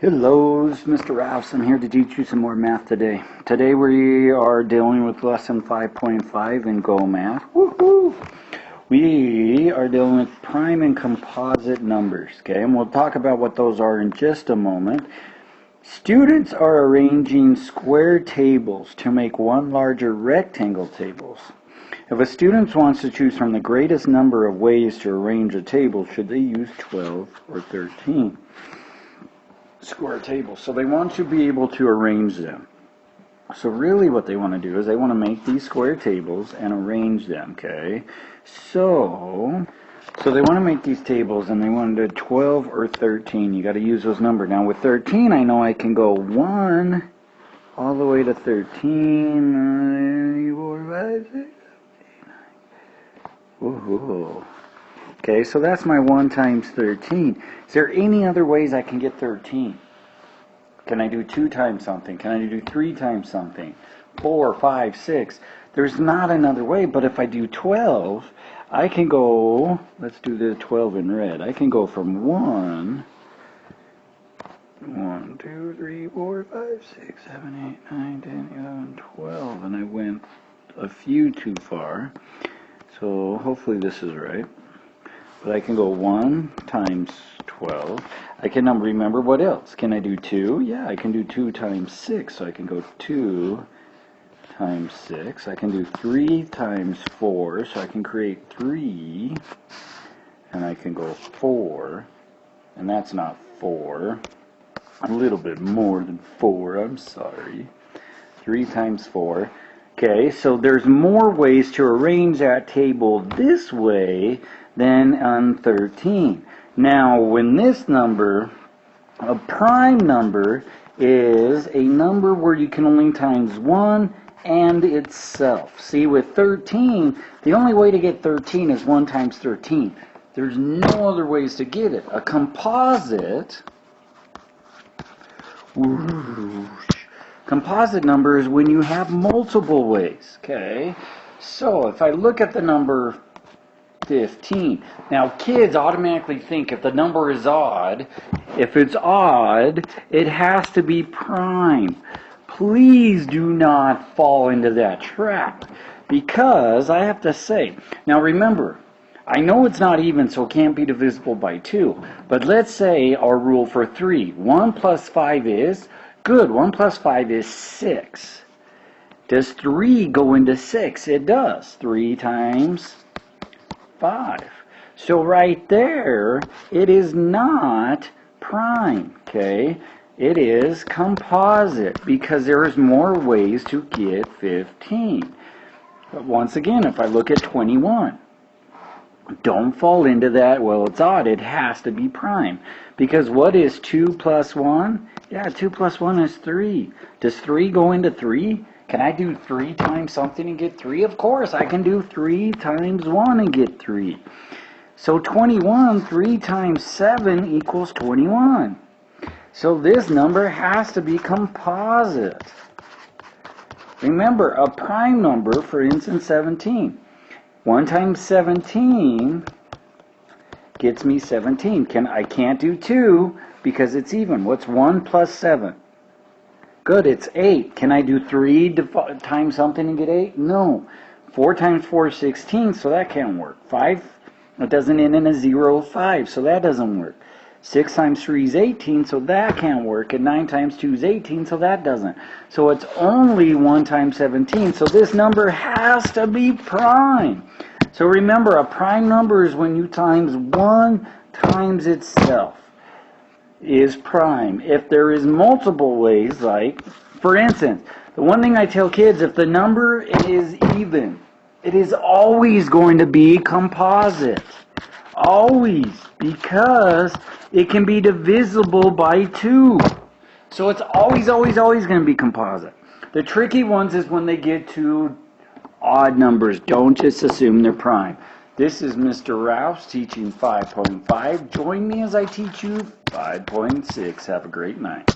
Hello, it's Mr. Rouse. I'm here to teach you some more math today. Today we are dealing with lesson 5.5 in Go Math. Woohoo! We are dealing with prime and composite numbers, okay? And we'll talk about what those are in just a moment. Students are arranging square tables to make one larger rectangle tables. If a student wants to choose from the greatest number of ways to arrange a table, should they use 12 or 13? Square tables. So they want to be able to arrange them. So really what they want to do is they want to make these square tables and arrange them, okay? So they want to make these tables and they want to do 12 or 13. You got to use those numbers. Now with 13, I know I can go 1 all the way to 13. 4, 5, 6, 7, 8, 9. Woohoo. Okay, so that's my 1 times 13. Is there any other ways I can get 13? Can I do 2 times something? Can I do 3 times something? 4, 5, 6. There's not another way, but if I do 12, I can go, let's do the 12 in red. I can go from 1, 2, 3, 4, 5, 6, 7, 8, 9, 10, 11, 12, and I went a few too far. So hopefully this is right. But I can go 1 times 12. I can remember what else. Can I do 2? Yeah, I can do 2 times 6. So I can go 2 times 6. I can do 3 times 4. So I can create 3. And I can go 4. And that's not 4. A little bit more than 4. I'm sorry. 3 times 4. Okay, so there's more ways to arrange that table this way than on 13. Now, when this number, a prime number, is a number where you can only times 1 and itself. See, with 13, the only way to get 13 is 1 times 13. There's no other ways to get it. A composite, composite number is when you have multiple ways, okay? So, if I look at the number 15. Now kids automatically think if the number is odd, if it's odd, it has to be prime. Please do not fall into that trap, because I have to say, now remember, I know it's not even, so it can't be divisible by 2, but let's say our rule for 3, 1 plus 5 is, good, 1 plus 5 is 6. Does 3 go into 6? It does. 3 times 5. So right there, it is not prime, okay? It is composite, because there is more ways to get 15. But once again, if I look at 21, don't fall into that, well, it's odd, it has to be prime. Because what is 2 plus 1? Yeah, 2 plus 1 is 3. Does 3 go into 3? Can I do 3 times something and get 3? Of course, I can do 3 times 1 and get 3. So 21, 3 times 7 equals 21. So this number has to be composite. Remember, a prime number, for instance, 17. 1 times 17 gets me 17. I can't do 2 because it's even. What's 1 plus 7? Good, it's 8. Can I do 3 times something and get 8? No. 4 times 4 is 16, so that can't work. 5, it doesn't end in a 0, 5, so that doesn't work. 6 times 3 is 18, so that can't work. And 9 times 2 is 18, so that doesn't. So it's only 1 times 17, so this number has to be prime. So remember, a prime number is when you times 1 times itself is prime. If there is multiple ways, like, for instance, the one thing I tell kids, if the number is even, it is always going to be composite. Always. Because it can be divisible by 2. So it's always, always, always going to be composite. The tricky ones is when they get to odd numbers. Don't just assume they're prime. This is Mr. Rouse teaching 5.5. Join me as I teach you 5.6. Have a great night.